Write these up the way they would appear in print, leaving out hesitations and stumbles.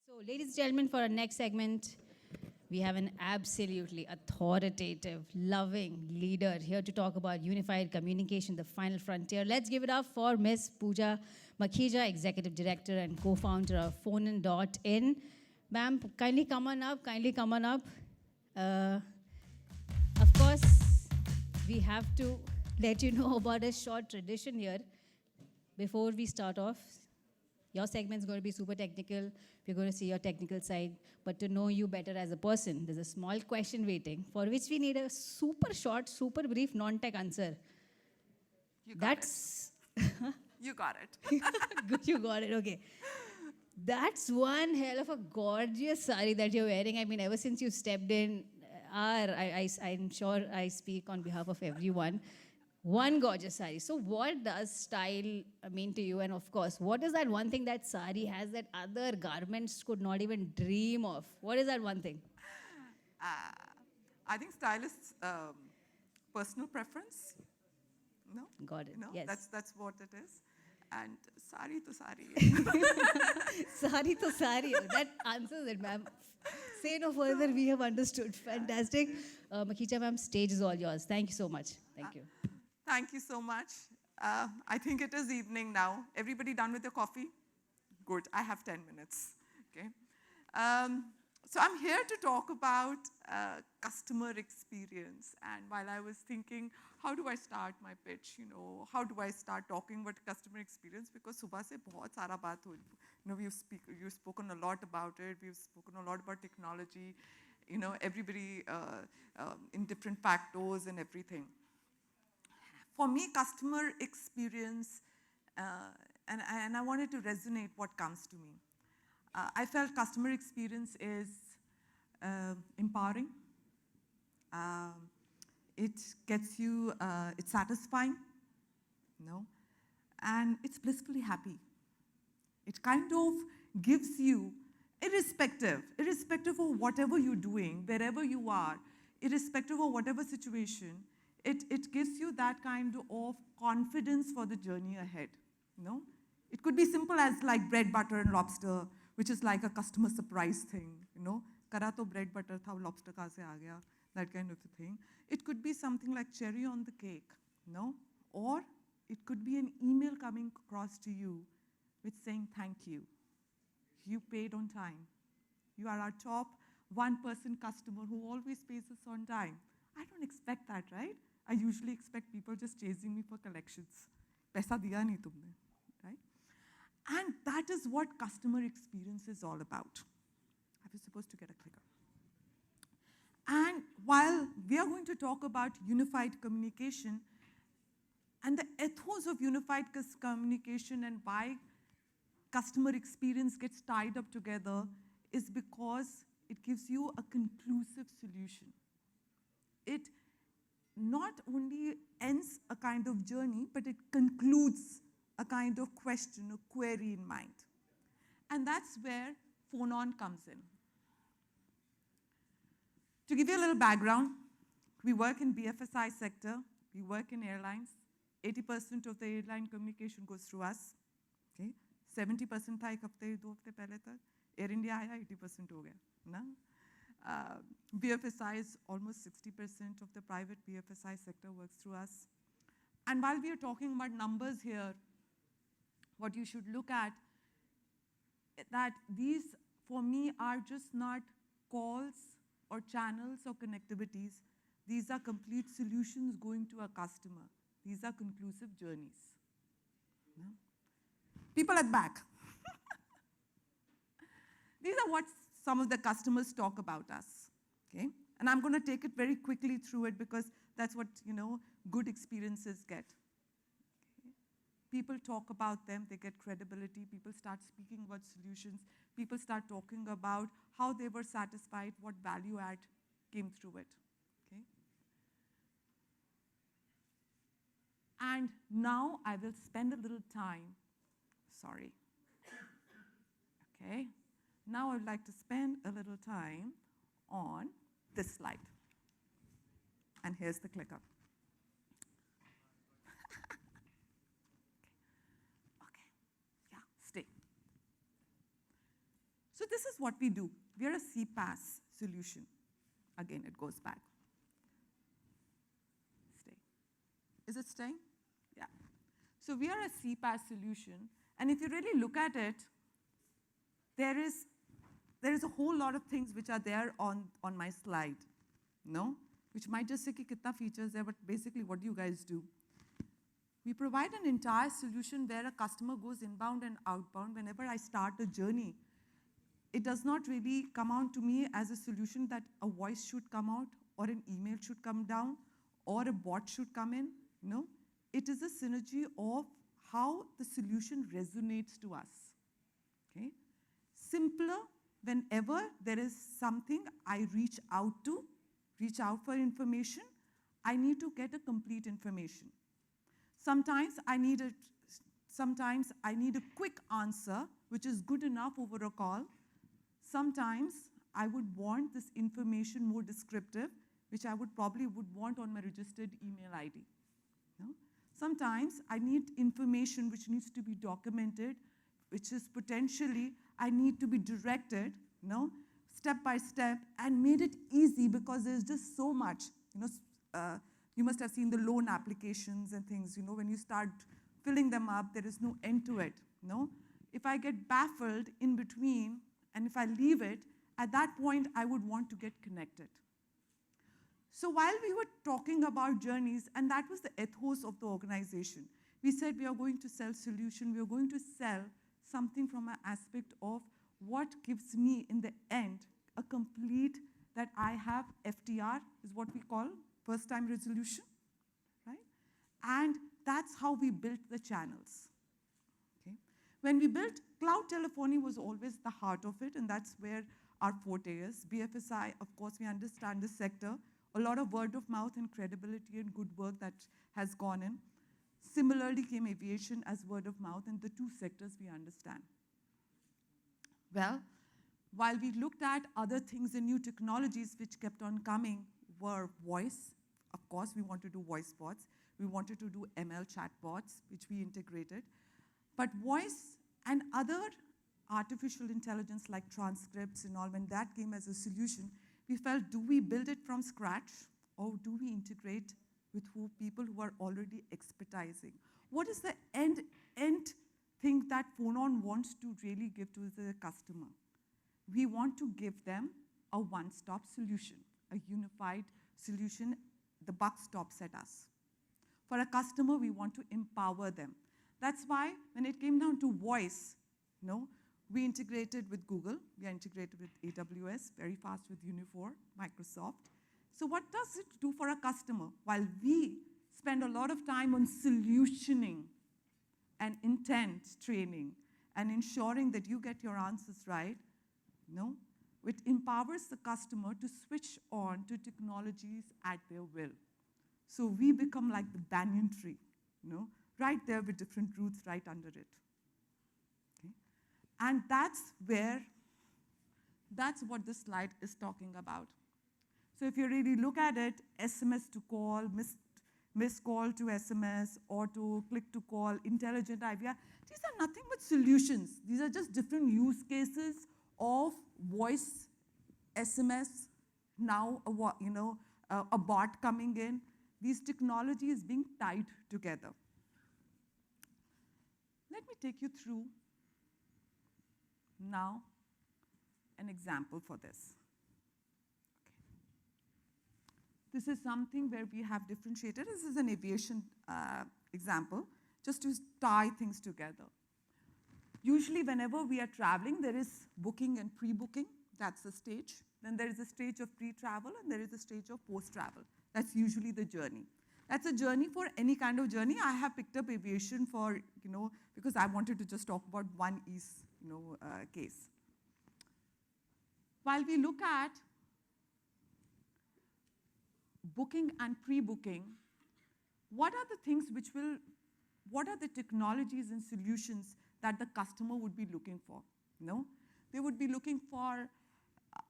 So, ladies and gentlemen, for our next segment, we have an absolutely authoritative, loving leader here to talk about unified communication, the final frontier. Let's give it up for Miss Pooja Makhija, Executive Director and co-founder of Phonon.in. Ma'am, kindly come on up, kindly come on up. Of course, we have to let you know about a short tradition here before we start off. Your segment is going to be super technical. We're going to see your technical side. But to know you better as a person, there's a small question waiting for which we need a super short, super brief, non-tech answer. You got That's it. You got it. good. You got it. Okay. That's one hell of a gorgeous sari that you're wearing. I mean, ever since you stepped in, I'm sure I speak on behalf of everyone. One gorgeous sari. So what does style mean to you? And of course, what is that one thing that sari has that other garments could not even dream of? What is that one thing? I think style is personal preference. No? Got it. No? Yes. That's what it is. And sari to sari. Sari to sari. That answers it, ma'am. Say no further. We have understood. Fantastic. Makhija, ma'am, stage is all yours. Thank you so much. Thank you. Thank you so much. I think it is evening now. Everybody done with your coffee? Good. I have 10 minutes. Okay. So I'm here to talk about customer experience. And while I was thinking, how do I start my pitch? You know, how do I start talking about customer experience? Because subah se bahut sara baat hui. You know, you've spoken a lot about it. We've spoken a lot about technology. You know, everybody in different factors and everything. For me, customer experience, and I wanted to resonate what comes to me. I felt customer experience is empowering. It gets you, it's satisfying, and it's blissfully happy. It kind of gives you, irrespective of whatever you're doing, wherever you are, irrespective of whatever situation, it gives you that kind of confidence for the journey ahead. It could be simple as like bread, butter, and lobster, which is like a customer surprise thing. Kara to bread, butter tha, lobster kahan se aa gaya, that kind of a thing. It could be something like cherry on the cake, or it could be an email coming across to you with saying thank you. You paid on time. You are our top 1% customer who always pays us on time. I don't expect that, right? I usually expect people just chasing me for collections. Paisa diya nahi tumne, right? And that is what customer experience is all about. I was supposed to get a clicker. And while we are going to talk about unified communication and the ethos of unified communication and why customer experience gets tied up together is because it gives you a conclusive solution. It not only ends a kind of journey, but it concludes a kind of question, a query in mind. And that's where Phonon comes in. To give you a little background, we work in BFSI sector, we work in airlines. 80% of the airline communication goes through us. Okay? 70% था एक हफ्ते 2 हफ्ते पहले तक. Air India आया 80% हो गया, ना? BFSI is almost 60% of the private BFSI sector works through us. And while we are talking about numbers here, what you should look at, that these, for me, are just not calls or channels or connectivities. These are complete solutions going to a customer. These are conclusive journeys. No? People at the back. These are what some of the customers talk about us. Okay? And I'm going to take it very quickly through it because that's what, good experiences get. Okay? People talk about them, they get credibility, people start speaking about solutions, people start talking about how they were satisfied, what value add came through it. Okay? And now I will spend a little time, sorry. Okay? Now I would like to spend a little time on this slide. And here's the clicker. Okay. Yeah, stay. So this is what we do. We are a CPaaS solution. Again, it goes back. Stay. Is it staying? Yeah. So we are a CPaaS solution. And if you really look at it, there is a whole lot of things which are there on my slide, no? Which might just say ki kitna features there, but basically what do you guys do? We provide an entire solution where a customer goes inbound and outbound. Whenever I start a journey, it does not really come out to me as a solution that a voice should come out or an email should come down or a bot should come in. No, it is a synergy of how the solution resonates to us. Okay? Simpler, whenever there is something I reach out for information, I need to get a complete information. Sometimes I need a quick answer, which is good enough over a call. Sometimes I would want this information more descriptive, which I would want on my registered email ID. No? Sometimes I need information which needs to be documented, which is potentially I need to be directed, no, step by step, and made it easy because there's just so much. You must have seen the loan applications and things. When you start filling them up, there is no end to it. No, if I get baffled in between, and if I leave it, at that point I would want to get connected. So while we were talking about journeys, and that was the ethos of the organization, we said we are going to sell solution, we are going to sell something from an aspect of what gives me, in the end, a complete, that I have FTR, is what we call first time resolution, right? And that's how we built the channels. Okay? When we built, cloud telephony was always the heart of it, and that's where our forte is. BFSI, of course, we understand the sector. A lot of word of mouth and credibility and good work that has gone in. Similarly came aviation as word of mouth, and the two sectors we understand. Well, while we looked at other things and new technologies which kept on coming were voice. Of course, we want to do voice bots. We wanted to do ML chatbots, which we integrated. But voice and other artificial intelligence like transcripts and all, when that came as a solution, we felt, do we build it from scratch or do we integrate with people who are already expertising? What is the end thing that Phonon wants to really give to the customer? We want to give them a one-stop solution, a unified solution. The buck stops at us. For a customer, we want to empower them. That's why when it came down to voice, we integrated with Google, we are integrated with AWS, very fast with Unifor, Microsoft. So what does it do for a customer? While we spend a lot of time on solutioning and intent training and ensuring that you get your answers right, it empowers the customer to switch on to technologies at their will. So we become like the banyan tree, right there with different roots right under it. Okay? And that's what this slide is talking about. So if you really look at it, SMS to call, missed call to SMS, auto, click to call, intelligent IVR, these are nothing but solutions. These are just different use cases of voice, SMS, now a bot coming in. These technologies being tied together. Let me take you through now an example for this. This is something where we have differentiated. This is an aviation example, just to tie things together. Usually, whenever we are traveling, there is booking and pre-booking. That's the stage. Then there is a stage of pre-travel, and there is a stage of post-travel. That's usually the journey. That's a journey for any kind of journey. I have picked up aviation for, because I wanted to just talk about one case. While we look at booking and pre-booking, what are the things what are the technologies and solutions that the customer would be looking for? They would be looking for,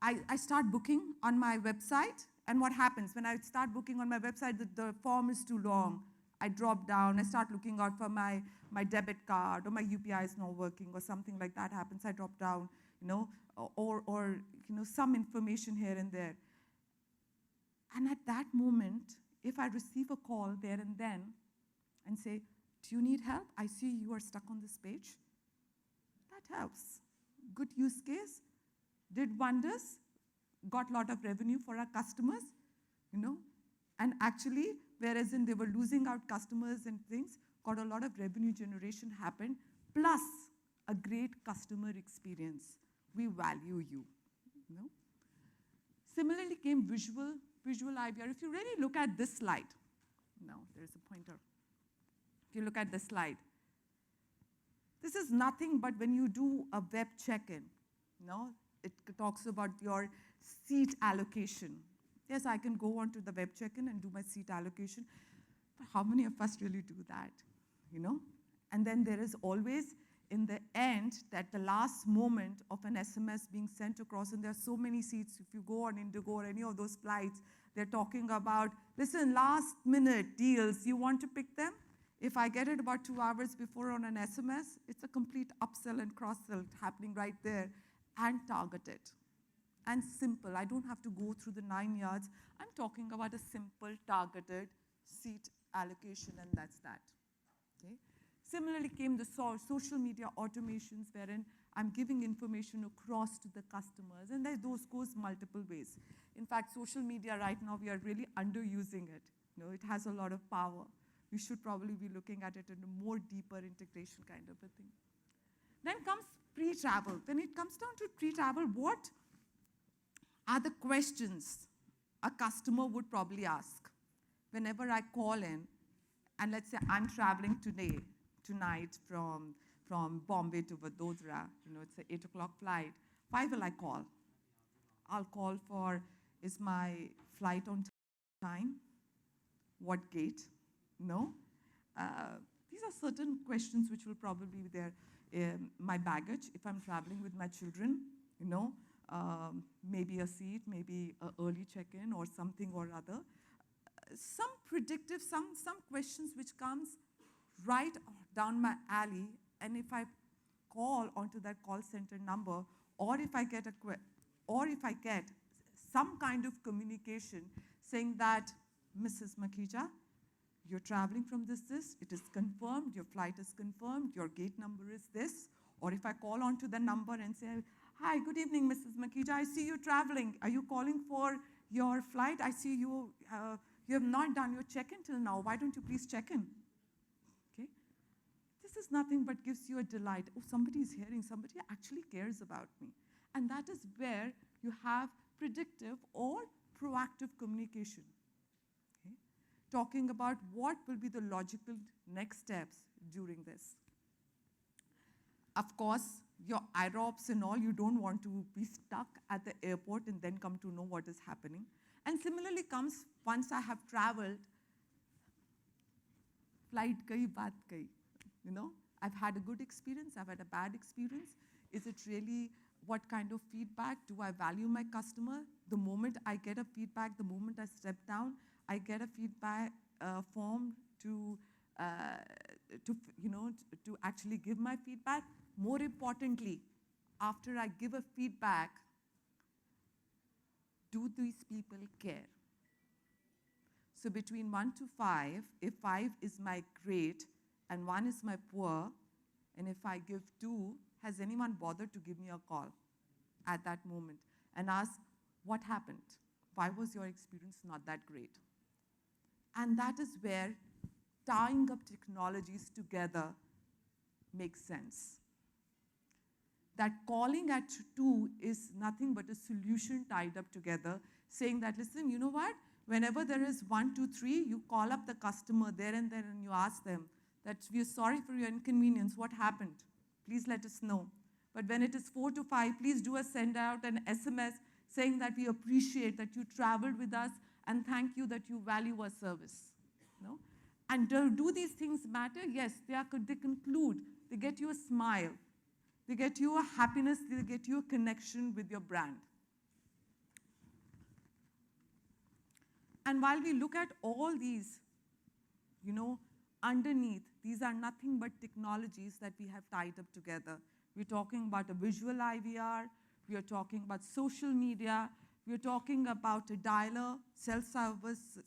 I start booking on my website, and what happens when I start booking on my website, the form is too long, I drop down, I start looking out for my debit card, or my UPI is not working, or something like that happens, I drop down, or some information here and there. And at that moment, if I receive a call there and then and say, do you need help? I see you are stuck on this page. That helps. Good use case, did wonders, got a lot of revenue for our customers, and actually, whereas they were losing out customers and things, got a lot of revenue generation happened, plus a great customer experience. We value you. Similarly came visual IVR. If you really look at this slide, now there's a pointer. If you look at this slide, this is nothing but when you do a web check-in, it talks about your seat allocation. Yes, I can go onto the web check-in and do my seat allocation, but how many of us really do that, And then there is always, in the end, that the last moment of an SMS being sent across, and there are so many seats. If you go on Indigo or any of those flights, they're talking about, listen, last minute deals, you want to pick them? If I get it about 2 hours before on an SMS, it's a complete upsell and cross-sell happening right there, and targeted and simple. I don't have to go through the 9 yards. I'm talking about a simple targeted seat allocation, and that's that. Okay? Similarly came the social media automations, wherein I'm giving information across to the customers, and those goes multiple ways. In fact, social media right now, we are really underusing it. It has a lot of power. We should probably be looking at it in a more deeper integration kind of a thing. Then comes pre-travel. When it comes down to pre-travel, what are the questions a customer would probably ask whenever I call in, and let's say I'm traveling tonight from Bombay to Vadodara, it's an 8 o'clock flight. Why will I call? I'll call for, is my flight on time? What gate? No? These are certain questions which will probably be there. My baggage, if I'm traveling with my children, maybe a seat, maybe an early check-in or something or other. Some predictive, some questions which comes right down my alley, and if I call onto that call center number, or if I get some kind of communication saying that, Mrs. Makhija, you're traveling from this, it is confirmed, your flight is confirmed, your gate number is this, or if I call onto the number and say, hi, good evening, Mrs. Makhija, I see you traveling. Are you calling for your flight? I see you have not done your check-in till now. Why don't you please check in? Okay? This is nothing but gives you a delight. Oh, somebody is hearing, somebody actually cares about me. And that is where you have predictive or proactive communication. Okay? Talking about what will be the logical next steps during this. Of course, your IROPS and all, you don't want to be stuck at the airport and then come to know what is happening. And similarly comes, once I have traveled, flight gayi, baat gayi. I've had a good experience, I've had a bad experience. Is it really, what kind of feedback? Do I value my customer? The moment I get a feedback, the moment I step down, I get a feedback form to actually give my feedback. More importantly, after I give a feedback, do these people care? So between 1 to 5, if 5 is my great and 1 is my poor, and if I give 2, has anyone bothered to give me a call at that moment and ask, what happened? Why was your experience not that great? And that is where tying up technologies together makes sense. That calling at 2 is nothing but a solution tied up together, saying that, listen, you know what? Whenever there is 1, 2, 3, you call up the customer there and you ask them that we are sorry for your inconvenience. What happened? Please let us know. But when it is 4 to 5, please do send out an SMS saying that we appreciate that you traveled with us and thank you that you value our service. And do these things matter? Yes, they conclude. They get you a smile. They get you a happiness. They get you a connection with your brand. And while we look at all these, underneath, these are nothing but technologies that we have tied up together. We're talking about a visual IVR, we are talking about social media, we are talking about a dialer, self-service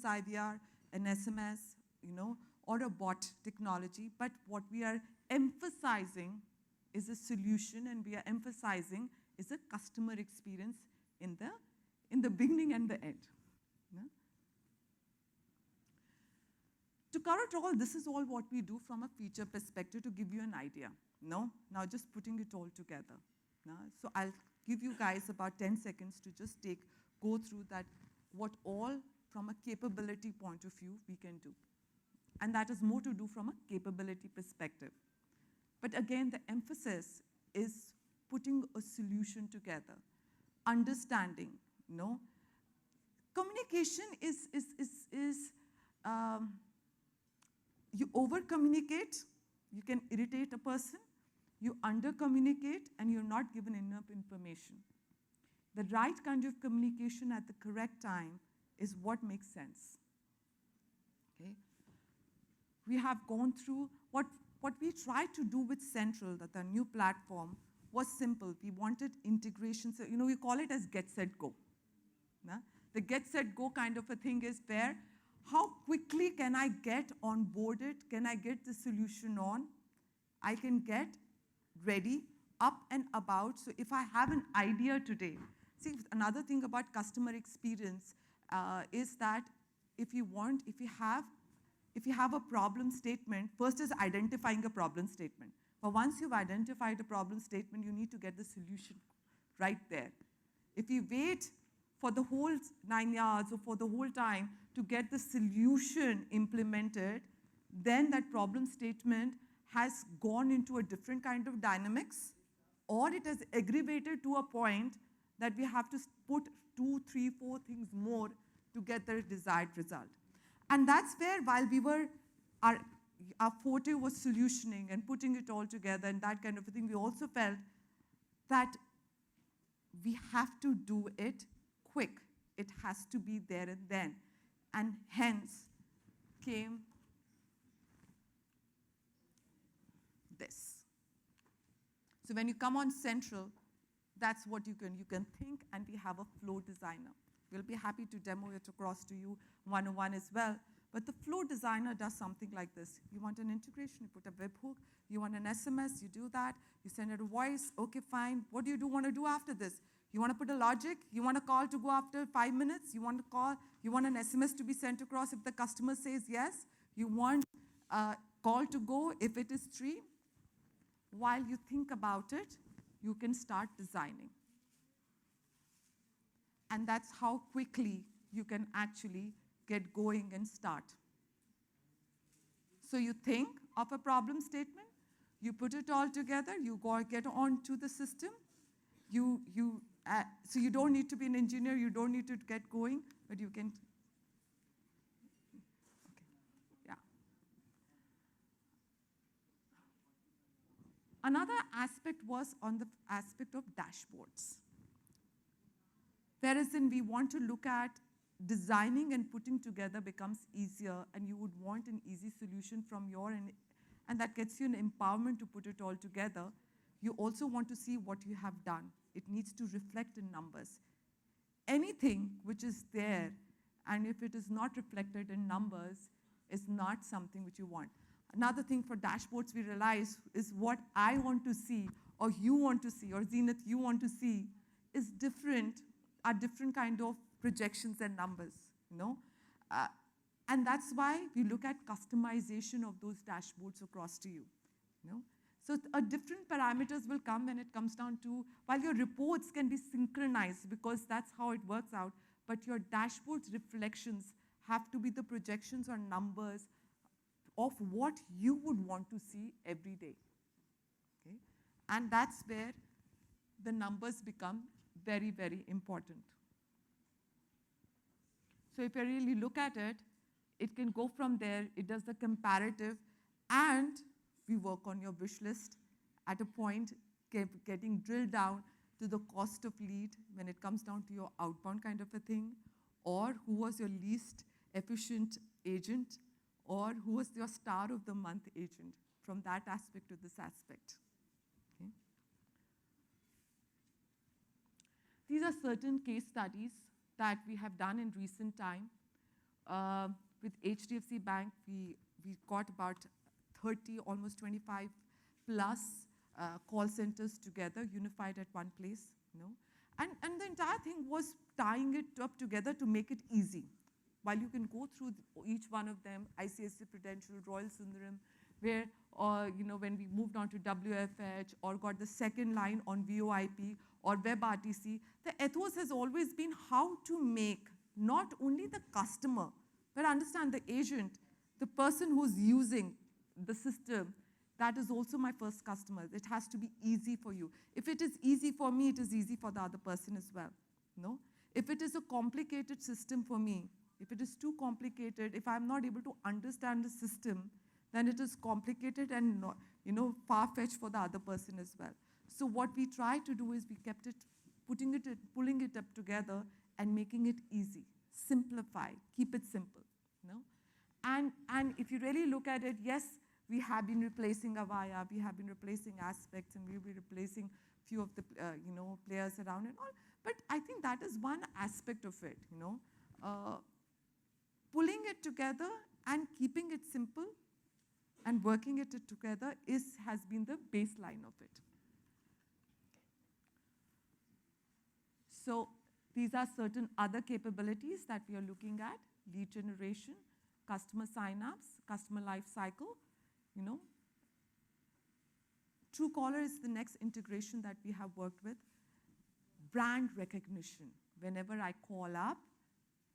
IVR, an SMS, or a bot technology. But what we are emphasizing is a solution, and we are emphasizing is a customer experience in the beginning and the end. Yeah? To cover it all, this is all what we do from a feature perspective to give you an idea. Now just putting it all together. So I'll give you guys about 10 seconds to just go through that, what all from a capability point of view we can do. And that is more to do from a capability perspective. But again, the emphasis is putting a solution together, understanding, Communication is you over-communicate, you can irritate a person, you under-communicate, and you're not given enough information. The right kind of communication at the correct time is what makes sense. Okay? We have gone through what we tried to do with Central, that the new platform, was simple. We wanted integration. So, we call it as get, set, go. The get, set, go kind of a thing is where, how quickly can I get onboarded? Can I get the solution on? I can get ready, up and about. So if I have an idea today, see, another thing about customer experience is that if you have a problem statement, first is identifying a problem statement. But once you've identified a problem statement, you need to get the solution right there. If you wait for the whole 9 yards or for the whole time to get the solution implemented, then that problem statement has gone into a different kind of dynamics, or it has aggravated to a point that we have to put 2, 3, 4 things more to get the desired result. And that's where, while we were, our forte was solutioning and putting it all together and that kind of a thing, we also felt that we have to do it quick. It has to be there and then. And hence came this. So when you come on Central, that's what you can think, and we have a flow designer. We'll be happy to demo it across to you one-on-one as well. But the flow designer does something like this. You want an integration, you put a webhook. You want an SMS, you do that. You send it a voice, okay, fine. What do you want to do after this? You want to put a logic? You want a call to go after 5 minutes? You want a call? You want an SMS to be sent across if the customer says yes? You want a call to go if it is 3? While you think about it, you can start designing. And that's how quickly you can actually get going and start. So you think of a problem statement, you put it all together, you get onto the system, so you don't need to be an engineer, you don't need to get going, but you can. Okay. Yeah. Another aspect was on the aspect of dashboards. Whereas we want to look at designing and putting together becomes easier, and you would want an easy solution from your end, and that gets you an empowerment to put it all together. You also want to see what you have done. It needs to reflect in numbers. Anything which is there, and if it is not reflected in numbers, is not something which you want. Another thing for dashboards we realize is what I want to see, or you want to see, or Zenith, you want to see, is different, are different kind of projections and numbers, and that's why we look at customization of those dashboards across to you, So different parameters will come when it comes down to, while your reports can be synchronized because that's how it works out, but your dashboard's reflections have to be the projections or numbers of what you would want to see every day, okay? And that's where the numbers become very, very important. So if you really look at it, it can go from there, it does the comparative, and we work on your wish list at a point, getting drilled down to the cost of lead when it comes down to your outbound kind of a thing, or who was your least efficient agent, or who was your star of the month agent, from that aspect to this aspect. Okay. These are certain case studies that we have done in recent time. With HDFC Bank, we got about 30, almost 25 plus call centers together, unified at one place, And the entire thing was tying it up together to make it easy. While you can go through each one of them, ICICI Prudential, Royal Sundaram, where, when we moved on to WFH or got the second line on VoIP or WebRTC, the ethos has always been how to make not only the customer, but understand the agent, the person who's using the system, that is also my first customer. It has to be easy for you. If it is easy for me, it is easy for the other person as well. If it is a complicated system for me, if it is too complicated, if I'm not able to understand the system, then it is complicated and not, far-fetched for the other person as well. So what we try to do is we kept it, pulling it up together and making it easy, simplify, keep it simple. And if you really look at it, yes, we have been replacing Avaya, we have been replacing Aspects, and we'll be replacing few of the players around and all. But I think that is one aspect of it. Pulling it together and keeping it simple and working it together has been the baseline of it. So these are certain other capabilities that we are looking at: lead generation, customer sign-ups, customer life cycle. Truecaller is the next integration that we have worked with. Brand recognition. Whenever I call up,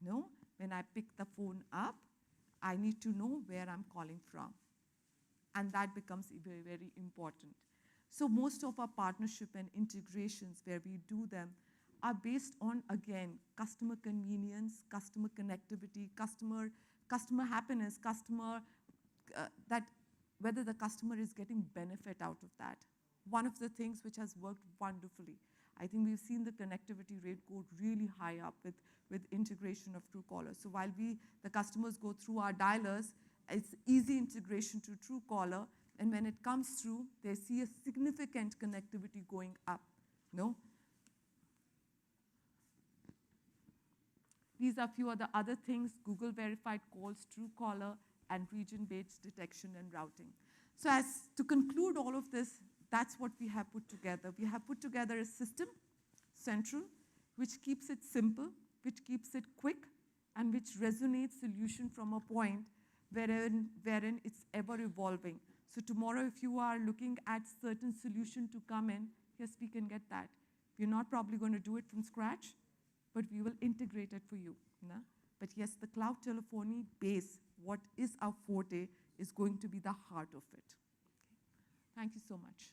when I pick the phone up, I need to know where I'm calling from. And that becomes very, very important. So most of our partnership and integrations where we do them are based on, again, customer convenience, customer connectivity, customer happiness, whether the customer is getting benefit out of that. One of the things which has worked wonderfully, I think we've seen the connectivity rate go really high up with integration of Truecaller. So while the customers go through our dialers, it's easy integration to Truecaller, and when it comes through, they see a significant connectivity going up. These are a few of the other things: Google verified calls, Truecaller, and region-based detection and routing. So to conclude all of this, that's what we have put together. We have put together a system, central, which keeps it simple, which keeps it quick, and which resonates solution from a point wherein it's ever evolving. So tomorrow, if you are looking at certain solution to come in, yes, we can get that. We're not probably going to do it from scratch, but we will integrate it for you. But yes, the cloud telephony base, what is our forte, is going to be the heart of it. Thank you so much.